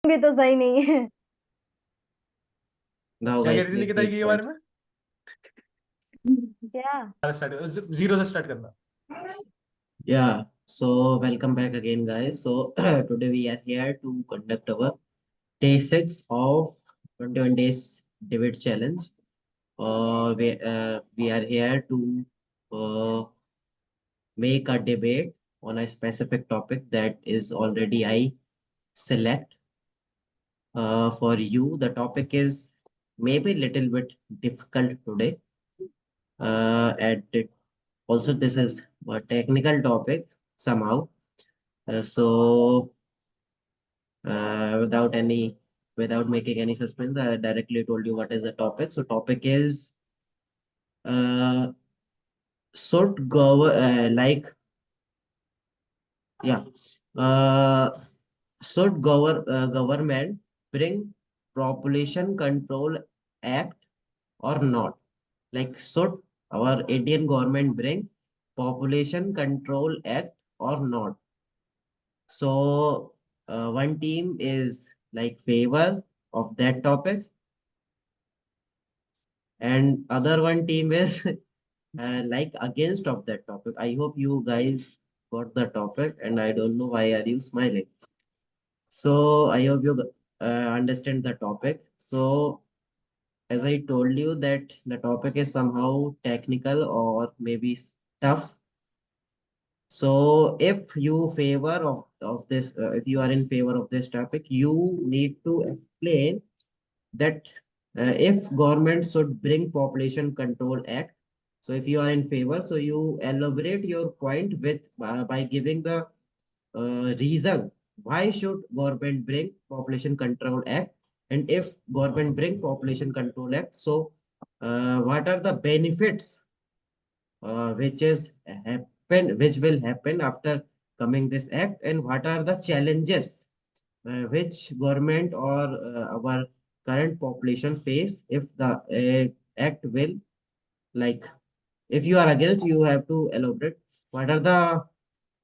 भी तो सही नहीं है। Now क्या कह guys, रही थी please निकिता take के point. बारे में? क्या? स्टार्ट, जीरो से स्टार्ट करना। Yeah, so welcome back again, guys. So today we are here to conduct our day 6 of 21 days debate challenge. We are here to uh, make a debate on a specific topic that is already I select for you. The topic is maybe little bit difficult today. And also this is a technical topic somehow. So without without making any suspense, I directly told you what is the topic. So topic is uh, should yeah uh, government bring population control act or not? Like should our Indian government bring population control act or not? So one team is like favor of that topic, and other one team is like against of that topic. I hope you guys got the topic, and I don't know why are you smiling. So I hope you understand the topic. So as I told you that the topic is somehow technical or maybe tough. So if you favor of this, if you are in favor of this topic, you need to explain that if government should bring population control act. So if you are in favor, so you elaborate your point with by giving the reason why should government bring population control act, and if government bring population control act, so what are the benefits which will happen after coming this act, and what are the challenges which government or our current population face if the act will, like, if you are against, you have to elaborate what are the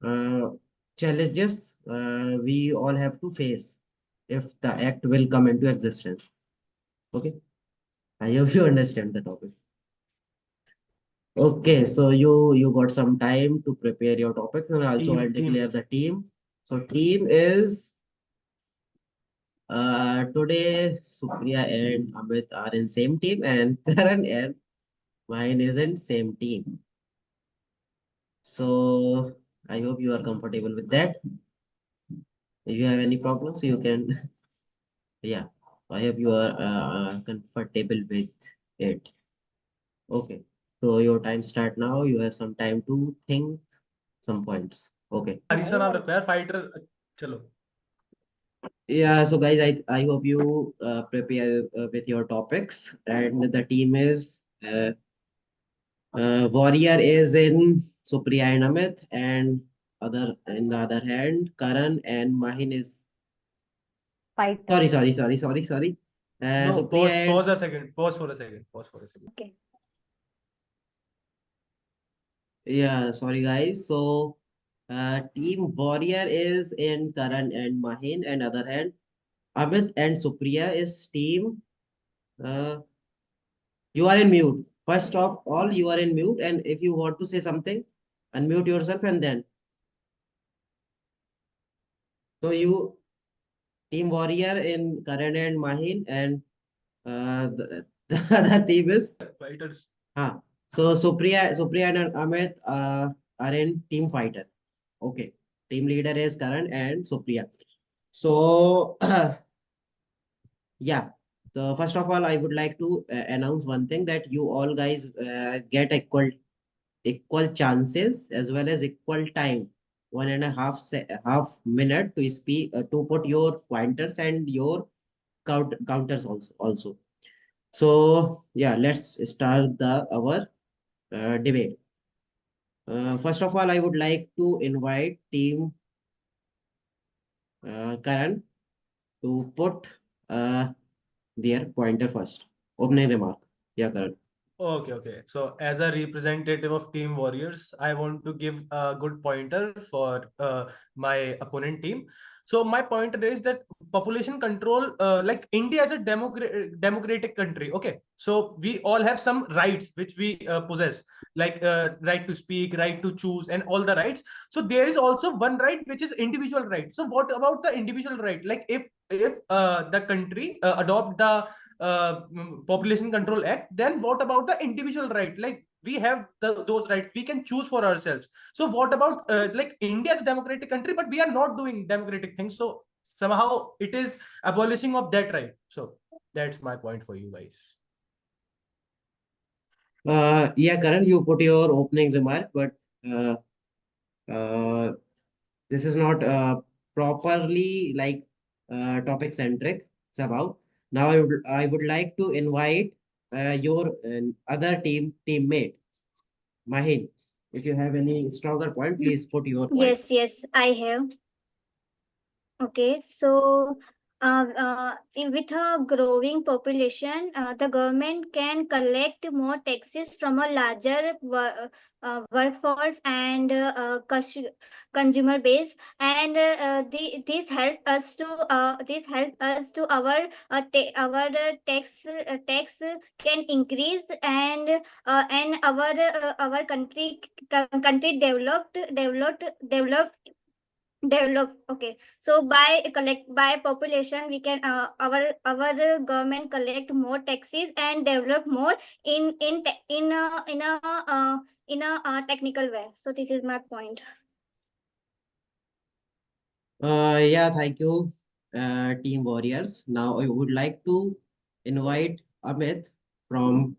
uh, challenges we all have to face if the act will come into existence. Okay, I hope you understand the topic. Okay, so you got some time to prepare your topics, and also I'll team declare the team. So team is today Supriya and Amit are in same team, and Karan and mine isn't same team. So I hope you are comfortable with that. If you have any problems, you can, yeah. I hope you are comfortable with it. Okay. So your time start now. You have some time to think some points. Okay. Harisha नाम रखो यार fighter. चलो। Yeah, so guys, I hope you prepare with your topics, and the team is Warrior is in Supriya and Amit, and other in the other hand, Karan and Mahin is fighter. sorry. No, Supriya pause and pause a second, pause for a second, pause for a second. Okay. yeah, sorry guys. So team Warrior is in Karan and Mahin, and other hand, Amit and Supriya is team. Uh, You are in mute. First of all, you are in mute, and if you want to say something, unmute yourself and then. So you, Team Warrior in Karan and Mahin, and the other team is fighters. so Supriya and Amit are in Team Fighter. Okay, team leader is Karan and Supriya. So yeah. So first of all, I would like to announce one thing, that you all guys get equal chances as well as equal time, 1.5 minute to speak, to put your pointers and your counters also. So yeah, let's start the our debate. First of all, I would like to invite team Karan to put uh, their pointer first. Opening remark. Yeah, Karan. Okay, okay. So, as a representative of Team Warriors, I want to give a good pointer for my opponent team. So my point is that population control, like India is a democratic country. Okay, so we all have some rights which we possess, like right to speak, right to choose, and all the rights. So there is also one right which is individual right. So what about the individual right? Like if the country adopt the population control act, then what about the individual right? Like we have those rights, we can choose for ourselves. So what about like India is a democratic country, but we are not doing democratic things. So somehow it is abolishing of that right. So that's my point for you guys. Yeah, Karan, you put your opening remark, but uh, uh, this is not properly like topic centric. It's about now. I would like to invite your other teammate Mahin. If you have any stronger point, please put your point. Yes, I have. Okay, so with a growing population, the government can collect more taxes from a larger workforce and consumer base, and this help us to our tax can increase, and our country develop. Okay, so by population we can our government collect more taxes and develop more in a technical way. So this is my point. Yeah, thank you, Team Warriors. Now I would like to invite Amit from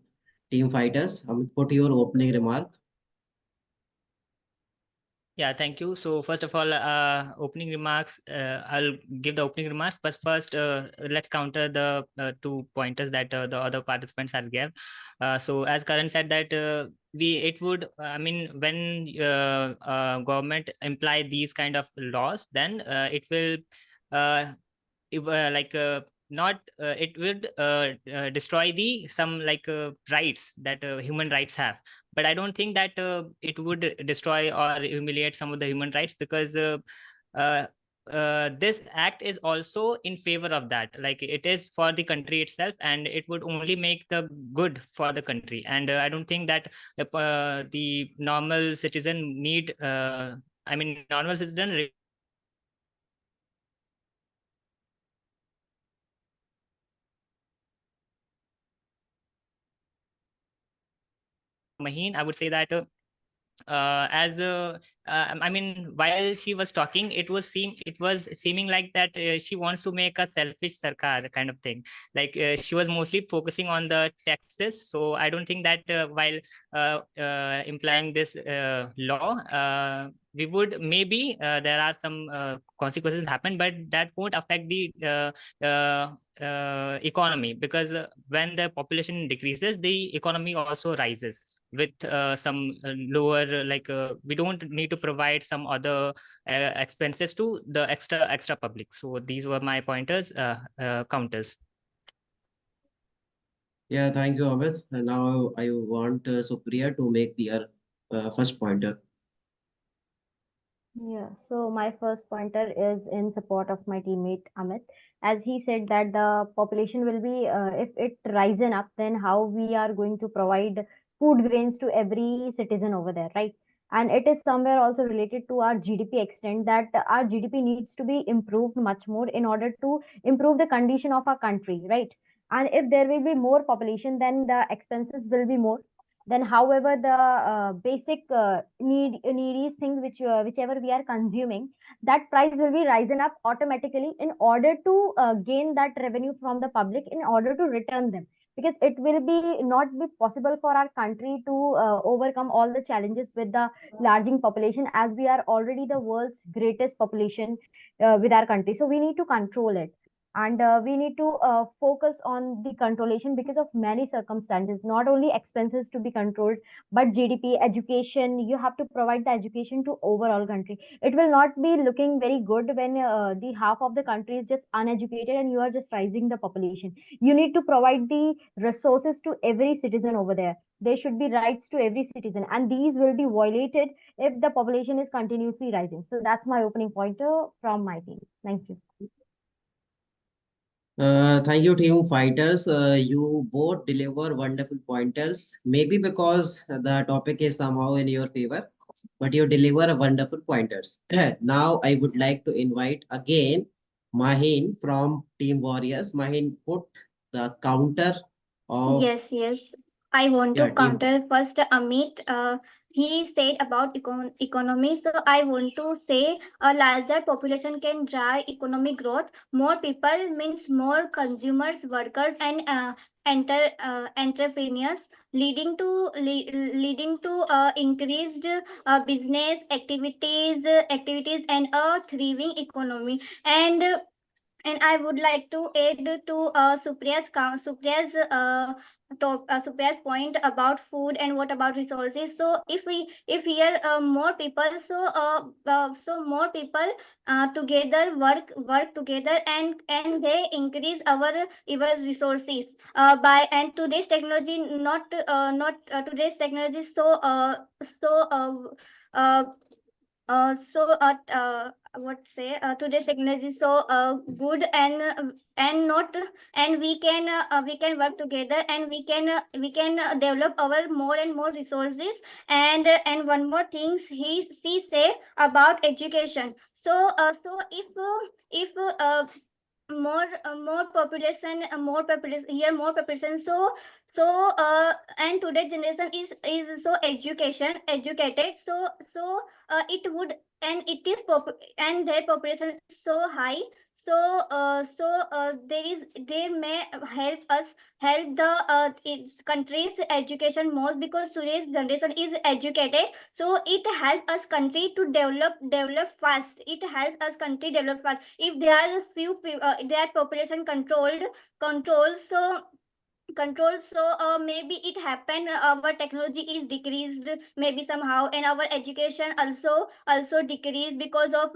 Team Fighters. Amit, put your opening remark. Yeah, thank you. So first of all, opening remarks. I'll give the opening remarks, but first, let's counter the 2 pointers that the other participants has gave. So as Karan said that it would. I mean, when government imply these kind of laws, then it will like not it would destroy the some like rights that human rights have, but I don't think that it would destroy or humiliate some of the human rights, because uh, this act is also in favor of that. Like it is for the country itself, and it would only make the good for the country. And I don't think that the normal citizen need I mean normal citizen Maheen, I would say that as I mean, while she was talking, it was seeming like that she wants to make a selfish sarkar kind of thing. Like she was mostly focusing on the taxes. So I don't think that while implying this law, we would maybe there are some consequences happen, but that won't affect the economy, because when the population decreases, the economy also rises with some lower we don't need to provide some other expenses to the extra public. So these were my pointers, counters. Yeah, thank you, Amit. And now I want Supriya to make their first pointer. Yeah, so my first pointer is in support of my teammate Amit. As he said that the population will be, if it risen up, then how we are going to provide food grains to every citizen over there, right? And it is somewhere also related to our GDP extent that our GDP needs to be improved much more in order to improve the condition of our country, right? And if there will be more population, then the expenses will be more. Then however the basic needy things whichever we are consuming, that price will be risen up automatically in order to gain that revenue from the public in order to return them, because it will be not be possible for our country to overcome all the challenges with the larging population, as we are already the world's greatest population with our country, so we need to control it. and we need to focus on the controlation because of many circumstances, not only expenses to be controlled, but GDP, education. You have to provide the education to overall country. It will not be looking very good when the half of the country is just uneducated and you are just rising the population. You need to provide the resources to every citizen over there. There should be rights to every citizen, and these will be violated if the population is continuously rising. So that's my opening pointer from my team. Thank you. Thank you, team fighters. You both deliver wonderful pointers. Maybe because the topic is somehow in your favor, but you deliver wonderful pointers. Now, I would like to invite again Mahin from Team Warriors. Mahin, put the counter of Yes. I want to yeah team. counter first Amit. He said about economy. So I want to say a larger population can drive economic growth. More people means more consumers, workers, and entrepreneurs, leading to increased activities and a thriving economy. And I would like to add to Supriya's point about food and what about resources. So if here more people, so more people together work together, and they increase our resources by and today's technology not today's technology so uh, so what say today technology is so good and not and we can work together, and we can develop our more and more resources. And one more things she say about education. So if more population here, more population, and today's generation is so educated, it would, and it is and their population is so high. They may help the country's education most, because today's generation is educated, so it helps us country to develop fast. It helps us country develop fast if there are their population control. Maybe it happened, our technology is decreased maybe somehow, and our education also decreased because of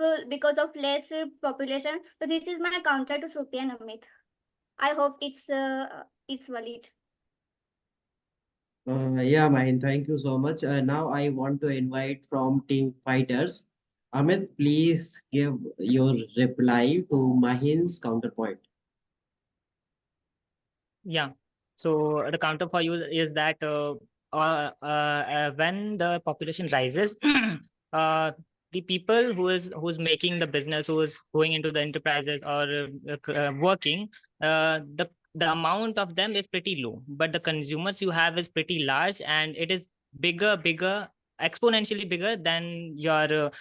less population. So this is my counter to Supriya and Amit. I hope it's valid. Yeah, Mahin, thank you so much. Now I want to invite from Team Fighters. Amit, please give your reply to Mahin's counterpoint. Yeah. So the counter for you is that when the population rises, the people who's making the business, who is going into the enterprises or working, the amount of them is pretty low, but the consumers you have is pretty large, and it is bigger, exponentially bigger than your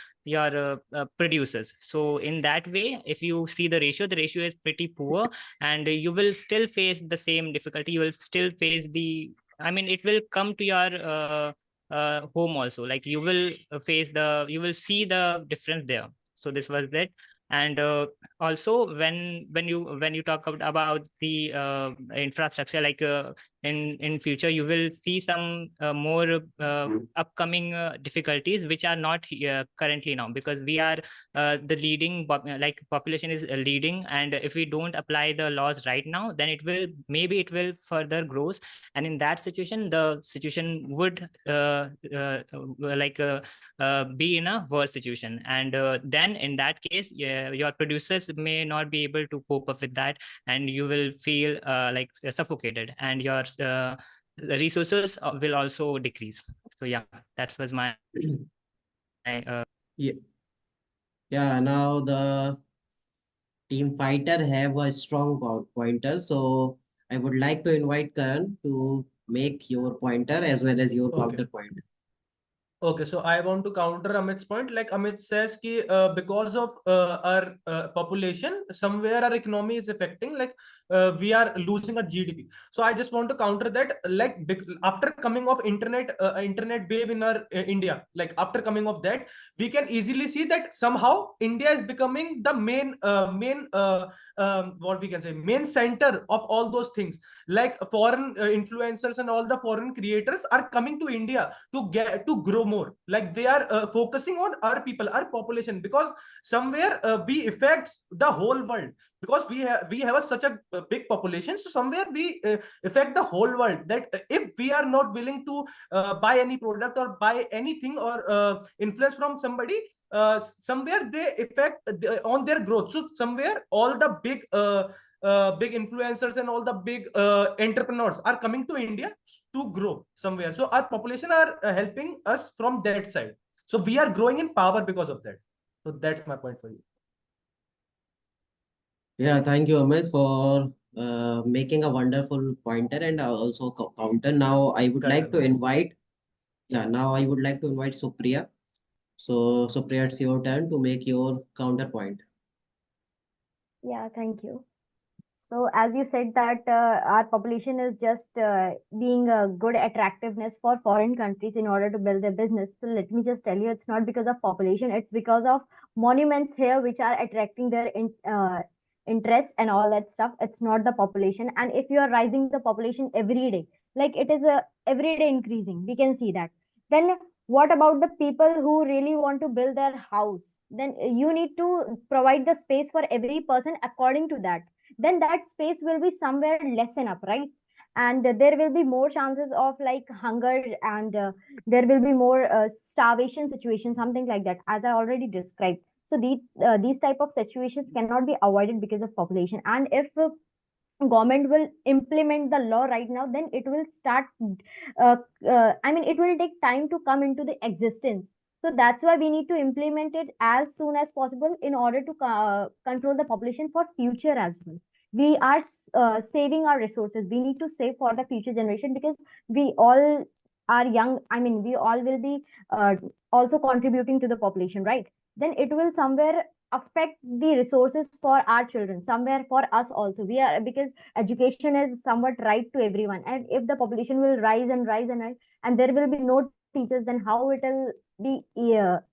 producers. So in that way, if you see the ratio is pretty poor, and you will still face the same difficulty. You will still face the, I mean, it will come to your home also. Like you will you will see the difference there. So this was it. And also when you talk about the infrastructure, like in future you will see some more upcoming difficulties which are not here currently now, because we are the leading like population is leading, and if we don't apply the laws right now, then it will further grows. And in that situation, the situation would be in a worse situation. And then in that case, your producers may not be able to cope up with that, and you will feel suffocated, and your resources will also decrease. So yeah, that was my Yeah, yeah. Now the Team Fighter have a strong pointer, so I would like to invite Karan to make your pointer as well as your Okay. counter point. Okay, so I want to counter Amit's point. Like Amit says, ki, because of our population, somewhere our economy is affecting. Like we are losing our GDP. So I just want to counter that. Like after coming of internet wave in our India, like after coming of that, we can easily see that somehow India is becoming the main what we can say main center of all those things. Like foreign influencers and all the foreign creators are coming to India to grow more. Like they are focusing on our people, our population, because somewhere we affects the whole world, because we have such a big population. So somewhere we affect the whole world, that if we are not willing to buy any product or buy anything or influence from somebody, somewhere they affect on their growth. So somewhere all the big influencers and all the big entrepreneurs are coming to India to grow somewhere. So our population are helping us from that side. So we are growing in power because of that. So that's my point for you. Yeah, thank you, Amit, for making a wonderful pointer and also counter. Now I would Correct, like to Amit. invite, yeah, now I would like to invite Supriya. So, Supriya, it's your turn to make your counterpoint. Yeah, thank you. So as you said that our population is just being a good attractiveness for foreign countries in order to build their business. So let me just tell you, it's not because of population, it's because of monuments here which are attracting their interest and all that stuff. It's not the population. And if you are rising the population every day, like it is a every day increasing, we can see that. Then what about the people who really want to build their house? Then you need to provide the space for every person according to that. Then that space will be somewhere lessen up, right? And there will be more chances of like hunger, and there will be more starvation situation, something like that, as I already described. So these type of situations cannot be avoided because of population. And if government will implement the law right now, then it will start uh, I mean, it will take time to come into the existence. So that's why we need to implement it as soon as possible in order to control the population for future as well. We are saving our resources. We need to save for the future generation, because we all are young. I mean, we all will be uh, also contributing to the population, right? Then it will somewhere affect the resources for our children, somewhere for us also. We are, because education is somewhat right to everyone, and if the population will rise and rise and rise, and there will be no teachers, then how it will be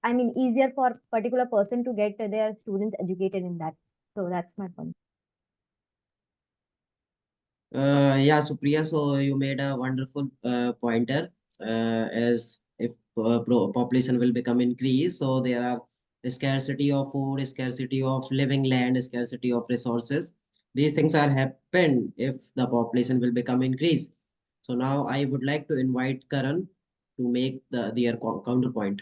I mean, easier for particular person to get their students educated in that. So that's my point. Yeah, Supriya, so you made a wonderful pointer. As if population will become increased, so there are scarcity of food, scarcity of living land, scarcity of resources. These things are happen if the population will become increased. So now I would like to invite Karan to make their counterpoint.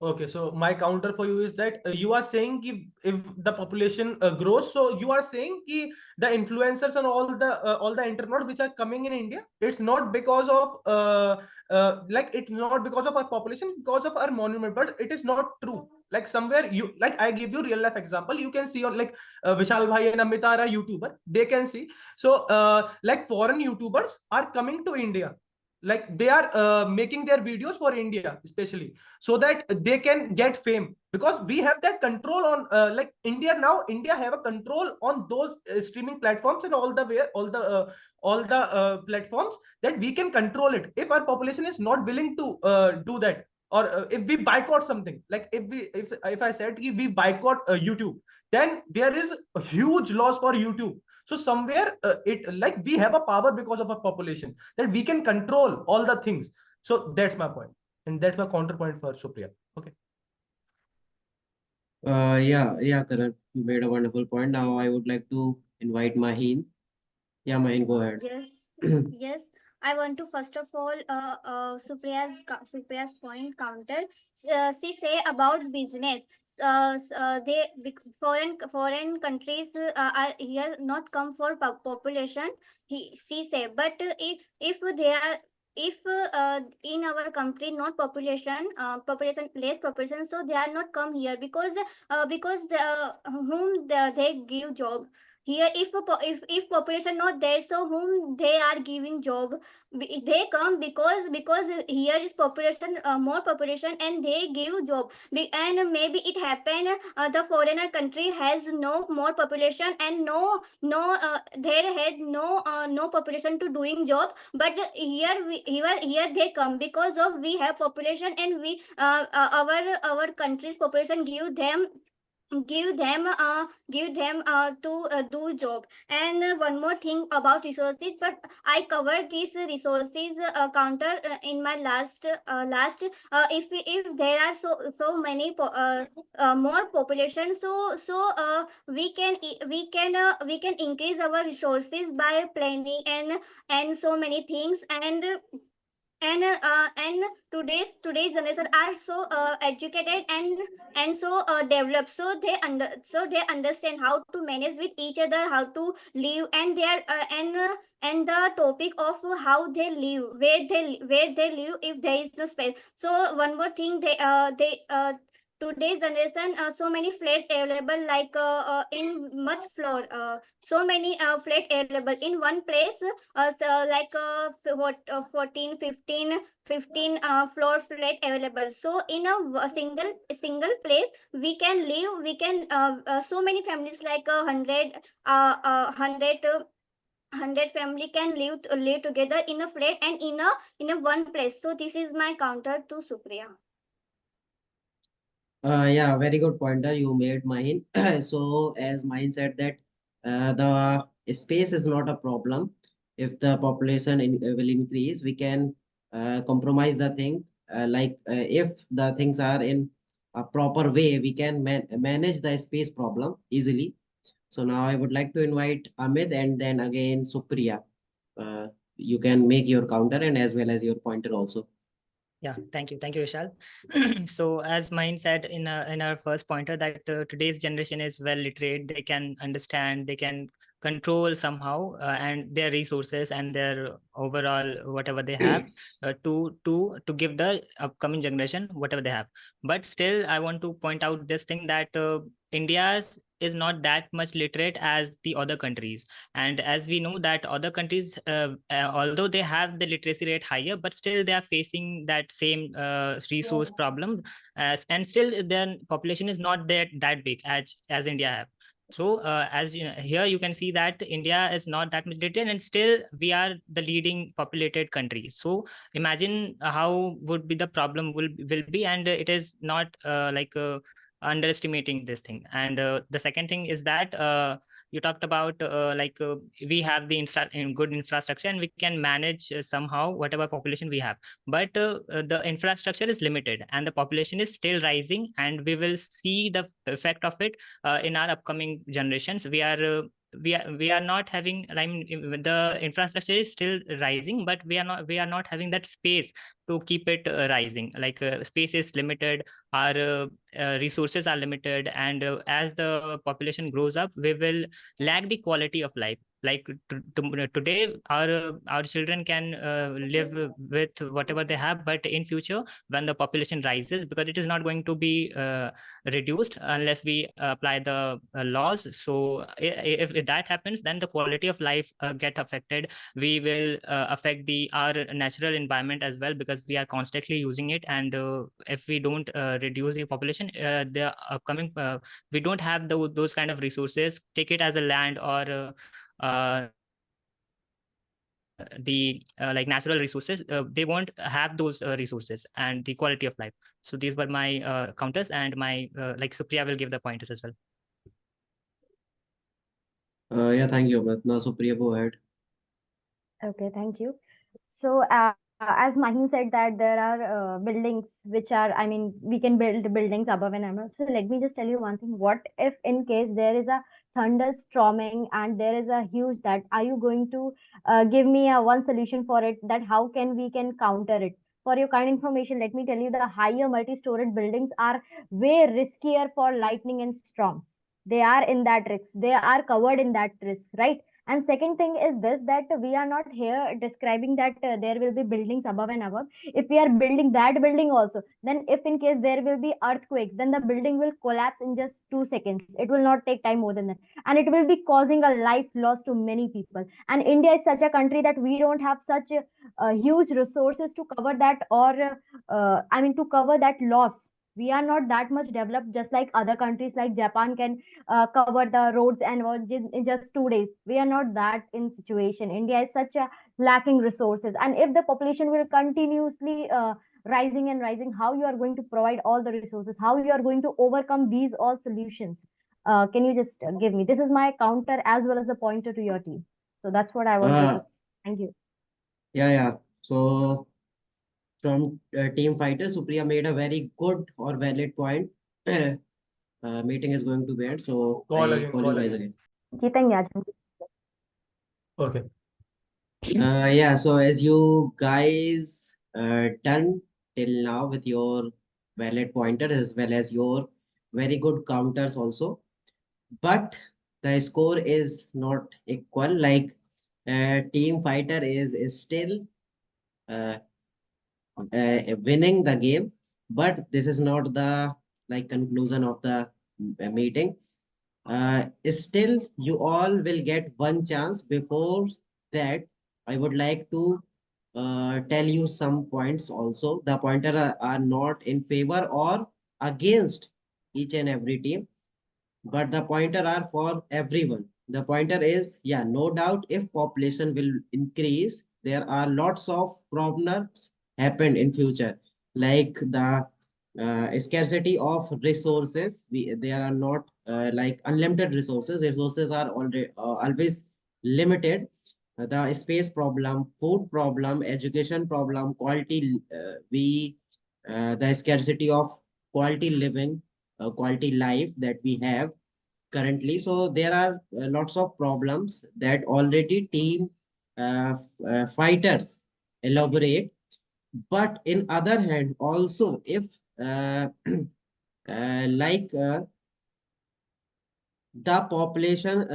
Okay, so my counter for you is that you are saying if the population grows, so you are saying ki the influencers and all the entrepreneurs which are coming in India, it's not because of like it's not because of our population, because of our monument, but it is not true. Like somewhere you, like I give you real life example, you can see, or like Vishal bhai and Amita are a YouTuber, they can see. So like foreign YouTubers are coming to India, like they are making their videos for India especially, so that they can get fame, because we have that control on like India. Now India have a control on those streaming platforms and all the way, all the platforms, that we can control it. If our population is not willing to do that, or if we boycott something, like if I said we boycott YouTube, then there is a huge loss for YouTube. So somewhere it, like we have a power because of our population, that we can control all the things. So that's my point, and that's my counterpoint for Supriya. Okay. Yeah, Karan, you made a wonderful point. Now I would like to invite Maheen. Yeah, Maheen, go ahead. Yes, yes. I want to first of all Supriya's point counter. She say about business. Foreign countries are here not come for population. She say, but if they are, if in our country not population less population, so they are not come here, because the, whom they give job. here if population not there, so whom they are giving job? They come because here is population, more population, and they give job. And maybe it happen, the foreigner country has no more population, and there had no population to doing job. But here they come because of we have population, and we our country's population give them to do job. And one more thing about resources, but I covered these resources counter in my if there are so many more population, we can increase our resources by planning and so many things. And today's generation are so educated and so developed, so they understand how to manage with each other, how to live, and and the topic of how they live, where they live if there is no space. So one more thing, they today's generation, so many flats available, like in much floor, so many flat available in one place, like 14 15 floor flat available. So in a single place we can live, we can so many families, like 100 family can live together in a flat and in a one place. So this is my counter to Supriya. Yeah, very good pointer you made, Mahin. So, as Mahin said that the space is not a problem. If the population will increase, we can compromise the thing. If the things are in a proper way, we can manage the space problem easily. So now I would like to invite Amit and then again Supriya. Uh, you can make your counter and as well as your pointer also. Yeah, thank you, Vishal. So, as Mine said in our first pointer, that today's generation is well literate. They can understand, they can control somehow, and their resources and their overall whatever they have to give the upcoming generation whatever they have. But still, I want to point out this thing that India's is not that much literate as the other countries. And as we know that other countries, although they have the literacy rate higher, but still they are facing that same resource problem, and still their population is not that big as India have. So as you know, here you can see that India is not that much literate, and still we are the leading populated country. So imagine how would be the problem will be, and it is not underestimating this thing. And the second thing is that you talked about we have the good infrastructure, and we can manage somehow whatever population we have. But the infrastructure is limited and the population is still rising, and we will see the effect of it in our upcoming generations. We are not having, I mean, the infrastructure is still rising, but we are not having that space to keep it rising. Space is limited, our resources are limited, and as the population grows up, we will lack the quality of life. Today our children can live with whatever they have, but in future when the population rises, because it is not going to be reduced unless we apply the laws. So if that happens, then the quality of life get affected. We will affect our natural environment as well, because we are constantly using it. And if we don't reduce the population, the upcoming we don't have those kind of resources, take it as a land or the like natural resources, they won't have those resources and the quality of life. So these were my counters, and my Supriya will give the pointers as well. Yeah, thank you, Amit. Now, Supriya, go ahead. Okay, thank you. So, as Mahin said that there are buildings which are, I mean, we can build buildings above and above. So let me just tell you one thing. What if in case there is a thunderstorming and there is a huge that, are you going to give me a one solution for it, that how can we can counter it? For your kind information, let me tell you the higher multi-storied buildings are way riskier for lightning and storms. They are in that risk. They are covered in that risk, right? And second thing is this, that we are not here describing that there will be buildings above and above. If we are building that building also, then if in case there will be earthquake, then the building will collapse in just 2 seconds. It will not take time more than that, and it will be causing a life loss to many people. And India is such a country that we don't have such huge resources to cover that, or I mean to cover that loss. We are not that much developed, just like other countries like Japan can cover the roads and roads in just 2 days. We are not that in situation. India is such a lacking resources, and if the population will continuously rising and rising, how you are going to provide all the resources, how you are going to overcome these all solutions? Can you just give me, this is my counter as well as the pointer to your team. So that's what I wanted to Uh, say. Thank you. yeah. So from Team Fighter, Supriya made a very good or valid point. Meeting is going to be end, so Call I again, call you call guys again. again. जीतेंगे आज हम. Okay. Yeah, so as you guys done till now with your valid pointers as well as your very good counters also, but the score is not equal. Like Team Fighter is still uh, winning the game, but this is not the like conclusion of the meeting. Still, you all will get one chance. Before that, I would like to tell you some points also. The pointer are not in favor or against each and every team, but the pointer are for everyone. The pointer is, yeah, no doubt if population will increase, there are lots of problems happen in future, like the scarcity of resources. There are not like unlimited resources. Resources are already always limited. The space problem, food problem, education problem, quality, the scarcity of quality living, quality life that we have currently. So there are lots of problems that already team fighters elaborate. But in other hand, also if like the population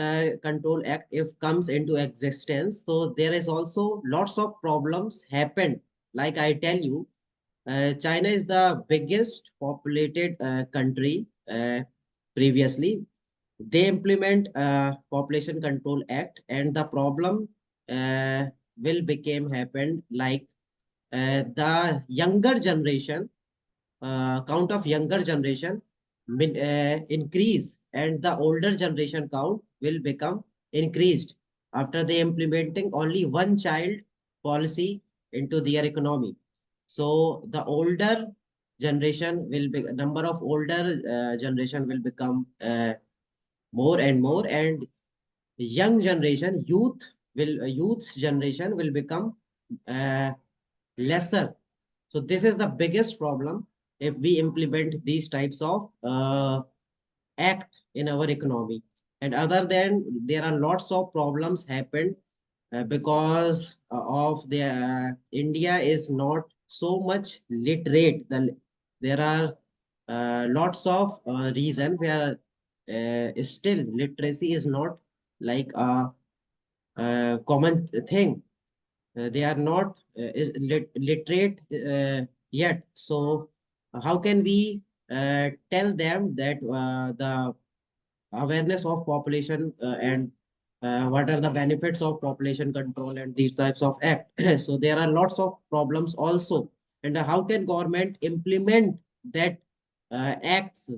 control act if comes into existence, so there is also lots of problems happen. Like I tell you, China is the biggest populated country previously. They implement population control act, and the problem will become happen like the younger generation, count of younger generation increase, and the older generation count will become increased after they implementing only one child policy into their economy. So the older generation will be number of older generation will become more and more, and young generation youth generation will become uh, lesser. So this is the biggest problem if we implement these types of act in our economy. And other than, there are lots of problems happened because of the India is not so much literate. There are lots of reason where still literacy is not like a common thing. They are not literate yet. So how can we tell them that the awareness of population and what are the benefits of population control and these types of act? So there are lots of problems also. And how can government implement that acts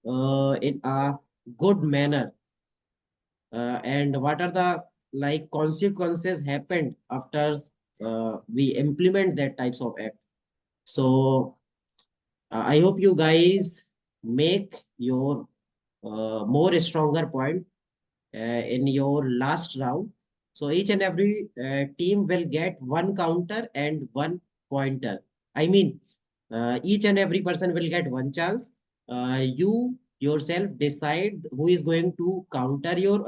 in a good manner? And what are the like consequences happened after we implement that types of act? So I hope you guys make your more stronger point in your last round. So each and every team will get one counter and one pointer. I mean, each and every person will get one chance. You yourself decide who is going to counter your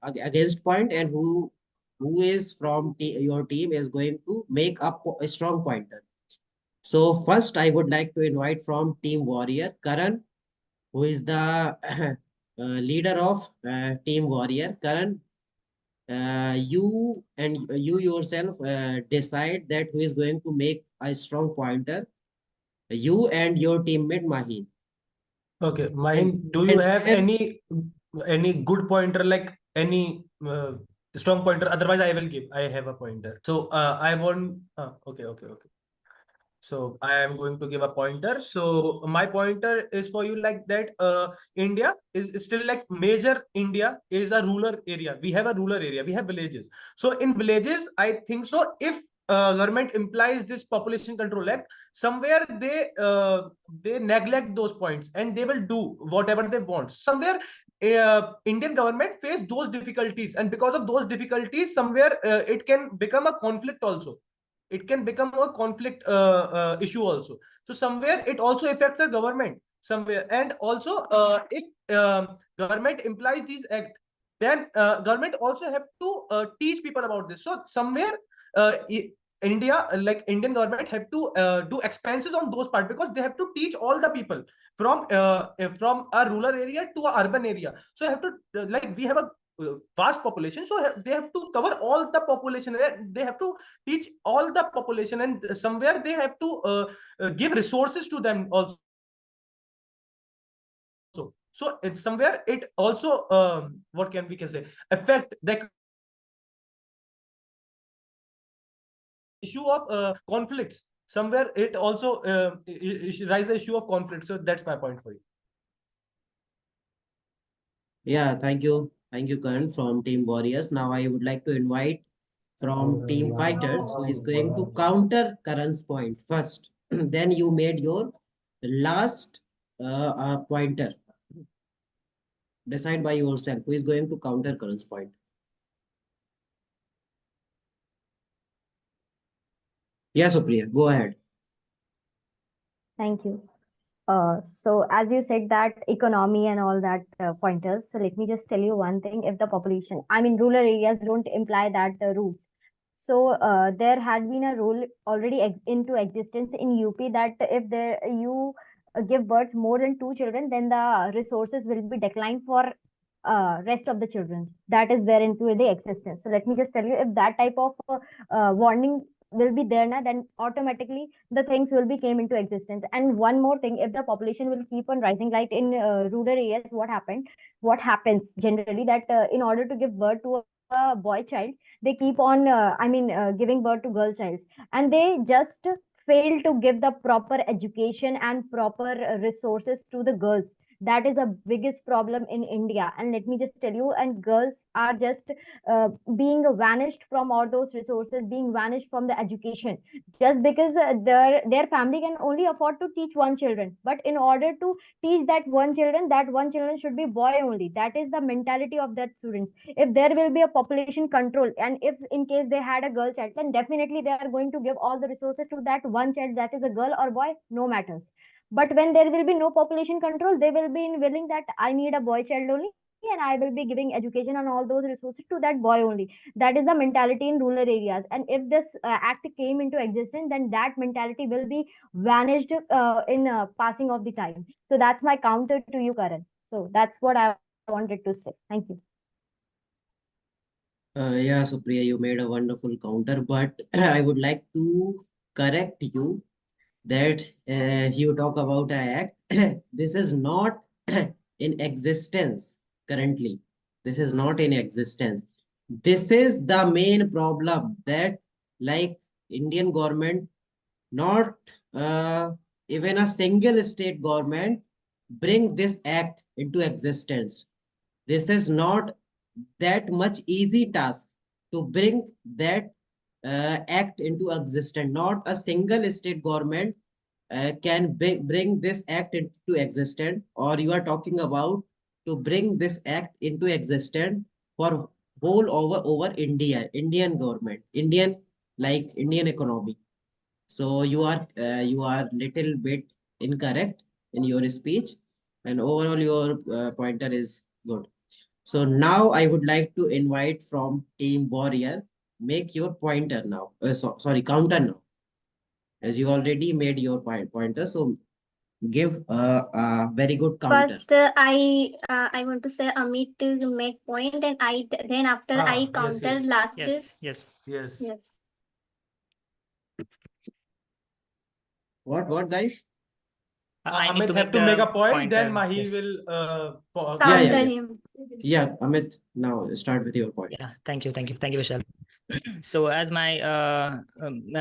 against point, and who is from your team is going to make up a strong pointer. So first, I would like to invite from Team Warrior, Karan, who is the leader of Team Warrior. Karan, you yourself decide that who is going to make a strong pointer, you and your teammate Mahin. Okay, And Mahin, do you have where any good pointer, like any strong pointer? Otherwise, I will give. I have a pointer. So I want. Okay. So I am going to give a pointer. So my pointer is for you like that. India is still like major. India is a rural area. We have a rural area. We have villages. So in villages, I think so. If government implies this population control act, somewhere they neglect those points and they will do whatever they want. Somewhere Indian government face those difficulties, and because of those difficulties, somewhere it can become a conflict also. It can become a conflict issue also. So somewhere it also affects the government somewhere. And also if government implies these act, then government also have to teach people about this. So somewhere India, like Indian government, have to do expenses on those part, because they have to teach all the people from a rural area to a urban area. So have to like we have a vast population, so they have to cover all the population. They have to teach all the population, and somewhere they have to give resources to them also. So it's somewhere it also what can we can say, affect the issue of conflicts. Somewhere it also rise the issue of conflict. So that's my point for you. Yeah, thank you, Karan from Team Warriors. Now I would like to invite from Team Fighters who is going to counter Karan's point first. Then you made your last pointer. Decide by yourself who is going to counter Karan's point. Yes, Supriya, go ahead. Thank you. So as you said that economy and all that pointers, so let me just tell you one thing. If the population, I mean, rural areas don't imply that roots. So there had been a rule already into existence in UP that if there you give birth more than two children, then the resources will be declined for rest of the children. That is there into the existence. So let me just tell you, if that type of warning will be there now, then automatically the things will be came into existence. And one more thing, if the population will keep on rising, like in rural areas, what happens generally that in order to give birth to a boy child, they keep on giving birth to girl childs, and they just fail to give the proper education and proper resources to the girls. That is the biggest problem in India. And let me just tell you, and girls are just being vanished from all those resources, being vanished from the education, just because their family can only afford to teach one children. But in order to teach that one children should be boy only. That is the mentality of that students. If there will be a population control, and if in case they had a girl child, then definitely they are going to give all the resources to that one child, that is a girl or boy, no matters. But when there will be no population control, they will be in willing that I need a boy child only, and I will be giving education and all those resources to that boy only. That is the mentality in rural areas. And if this act came into existence, then that mentality will be vanished in passing of the time. So that's my counter to you, Karan. So that's what I wanted to say. Thank you. Yeah, Supriya, you made a wonderful counter, but I would like to correct you that you talk about a act. This is not in existence currently. This is not in existence. This is the main problem that like Indian government, not even a single state government bring this act into existence. This is not that much easy task to bring that act into existence. Not a single state government can bring this act into existence, or you are talking about to bring this act into existence for whole over India, Indian government, Indian like Indian economy. So you are little bit incorrect in your speech, and overall your pointer is good. So now I would like to invite from Team Warrior, make your pointer now. Sorry, counter now, as you already made your pointer. So give a very good counter. First, I want to say Amit to make point, and then after I Yes, counter yes, last. Yes. yes. Yes. What guys? I need Amit to have make to make a the point, then pointer. Mahi Yes. will Yeah, give yeah, Counter yeah. his. him. Yeah, Amit, now start with your point. Yeah, thank you, Vishal. So as my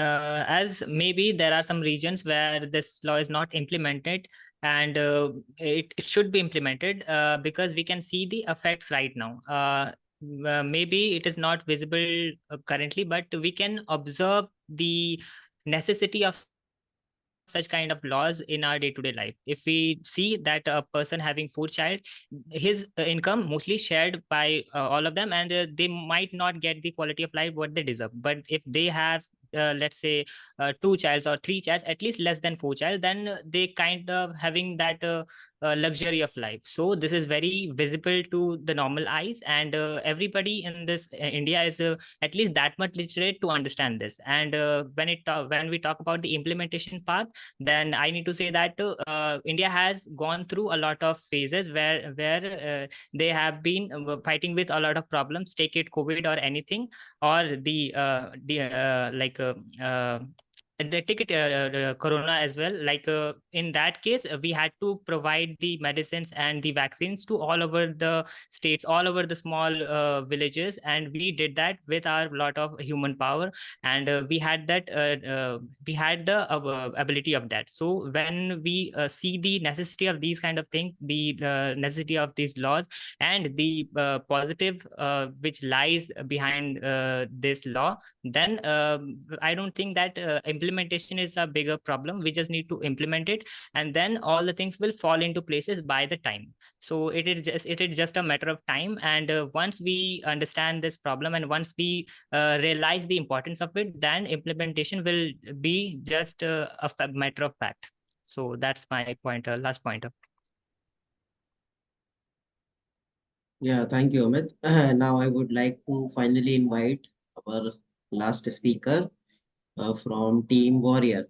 as maybe there are some regions where this law is not implemented, and it should be implemented, because we can see the effects right now. Maybe it is not visible currently, but we can observe the necessity of such kind of laws in our day-to-day life. If we see that a person having four child, his income mostly shared by all of them, and they might not get the quality of life what they deserve. But if they have let's say two childs or three childs, at least less than four child, then they kind of having that luxury of life. So this is very visible to the normal eyes, and everybody in this India is at least that much literate to understand this. And when we talk about the implementation part, then I need to say that India has gone through a lot of phases where they have been fighting with a lot of problems, take it COVID or anything, or the ticket corona as well. Like in that case, we had to provide the medicines and the vaccines to all over the states, all over the small villages, and we did that with our lot of human power. And we had the ability of that. So when we see the necessity of these kind of things, the necessity of these laws, and the positive which lies behind this law, then I don't think that implementation is a bigger problem. We just need to implement it, and then all the things will fall into places by the time. So it is just a matter of time. And once we understand this problem, and once we realize the importance of it, then implementation will be just a matter of fact. So that's my pointer, last pointer. Yeah, thank you, Amit. Now I would like to finally invite our last speaker from Team Warrior.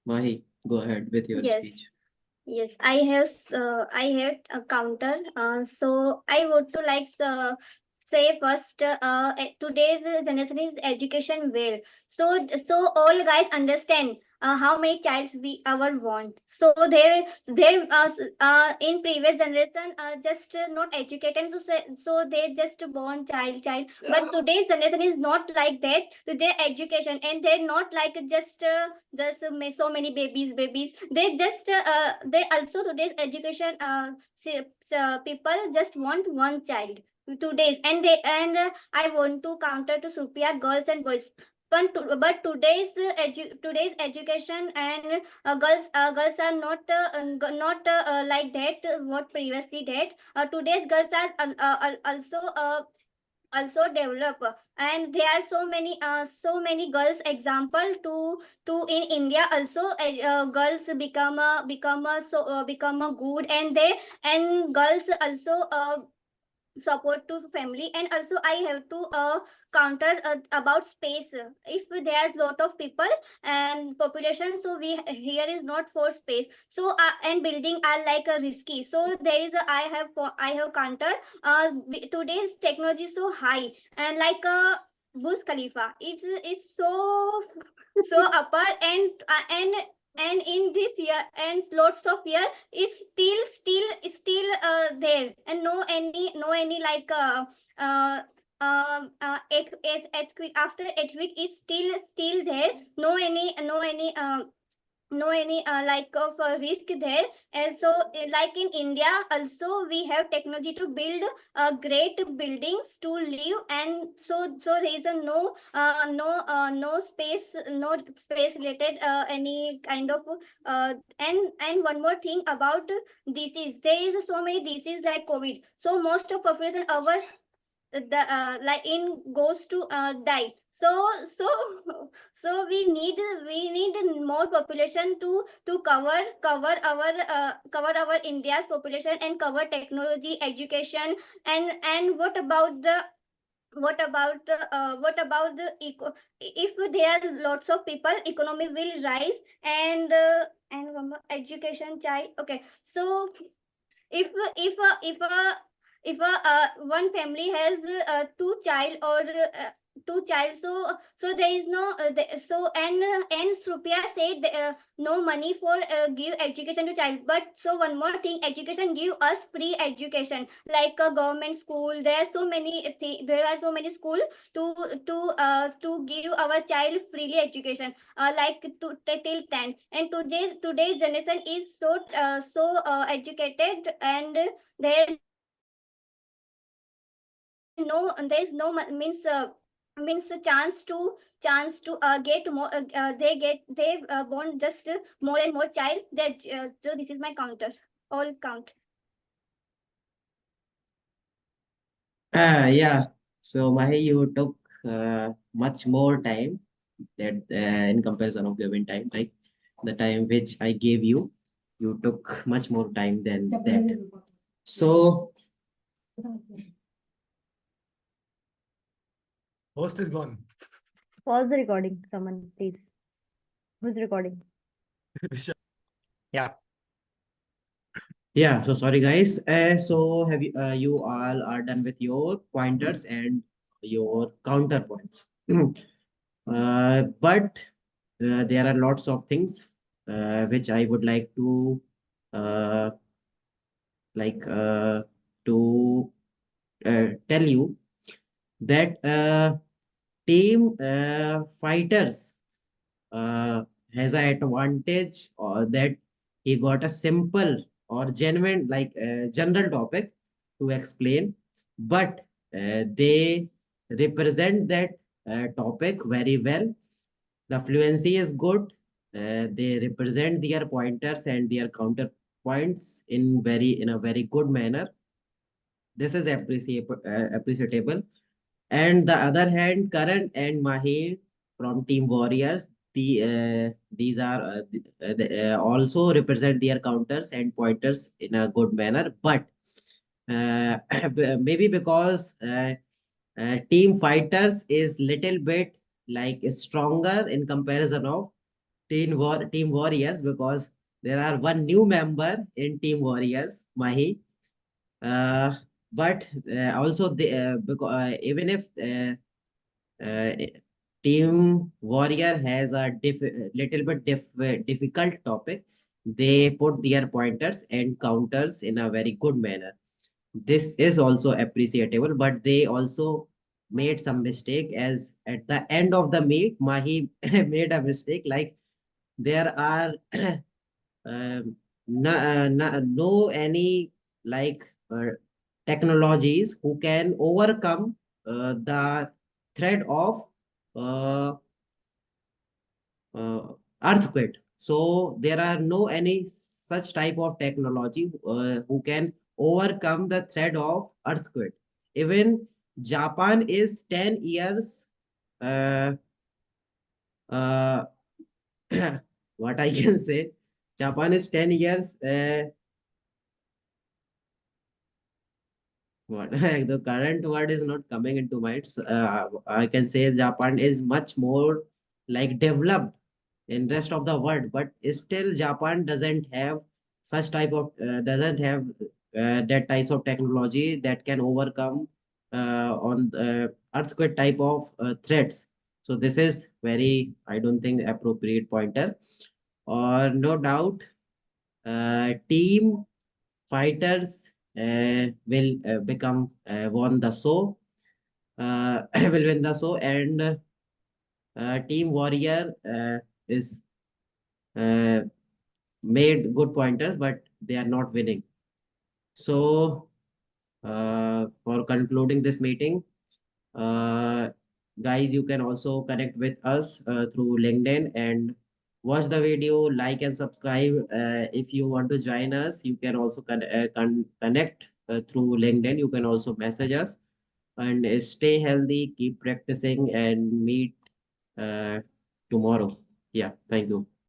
Mahi, go ahead with your Yes. speech. Yes, I have a counter. So I would to like say first, today's generation is education well. So all guys understand how many childs we ever want. So there in previous generation just not educated, so they just born child. But today's generation is not like that. Their education, and they're not like just so many babies. They just they also today's education people just want one child today's, and I want to counter to Supriya, girls and boys. But today's education, and girls are not like that what previously did. Today's girls are also develop, and there are so many girls example to in India also. Girls become a good, and they and girls also support to family. And also I have to counter about space. If there's lot of people and population, so we here is not for space. So and building are like a risky, so there is a I have counter. Today's technology is so high, and like Burj Khalifa, it's so upper, and in this year and lots of year is still there, and no any like earthquake, after earthquake is still there. No any like of risk there. And so like in India also, we have technology to build great buildings to live. And so there is a no space related any kind of and one more thing about disease. There is so many disease like COVID, so most of population our the like in goes to die. So so we need more population to cover our India's population, and cover technology, education. And what about the what about the if there are lots of people, economy will rise, and one more, education child. Okay, so if if a if a if a one family has two child or two child, so there is no so and Srupya said no money for give education to child. But so one more thing, education give us free education, like a government school. There are so many there are so many school to to give our child freely education, like till 10. And today's generation is so educated, and there no there's no means a chance to get more they born just more and more child that so this is my counter, all count. Yeah. So Mahi, you took much more time that in comparison of given time, like the time which I gave you, you took much more time than that. So Host is gone. Pause the recording, someone, please. Who's recording? Vishal. Yeah. yeah, so sorry guys. So have you all are done with your pointers and your counterpoints. But there are lots of things which I would like to uh, like to tell you that team fighters has an advantage, or that he got a simple or genuine like general topic to explain, but they represent that topic very well. The fluency is good. They represent their pointers and their counterpoints in a very good manner. This is appreciable. And the other hand, Karan and Mahir from Team Warriors, these are also represent their counters and pointers in a good manner. But maybe because Team Fighters is little bit like stronger in comparison of Team Warriors, because there are one new member in Team Warriors, Mahi. Uh, but also because even if uh, Team Warrior has a little bit difficult topic, they put their pointers and counters in a very good manner. This is also appreciable, but they also made some mistake, as at the end of the meet, Mahi made a mistake. Like there are no any like technologies who can overcome the threat of uh, uh, earthquake. So there are no any such type of technology who can overcome the threat of earthquake. Even Japan is 10 years uh, uh, what I can say, Japan is 10 years what the current word is not coming into mind. I can say Japan is much more like developed in rest of the world, but still Japan doesn't have such type of doesn't have that types of technology that can overcome on earthquake type of threats. So this is very, I don't think, appropriate pointer. Or no doubt, team fighters will become won the show, will win the show, and Team Warrior is uh, made good pointers, but they are not winning. So, for concluding this meeting, uh, guys, you can also connect with us through LinkedIn and watch the video, like and subscribe. If you want to join us, you can also connect through LinkedIn. You can also message us, and stay healthy, keep practicing, and meet uh, tomorrow. Yeah, thank you.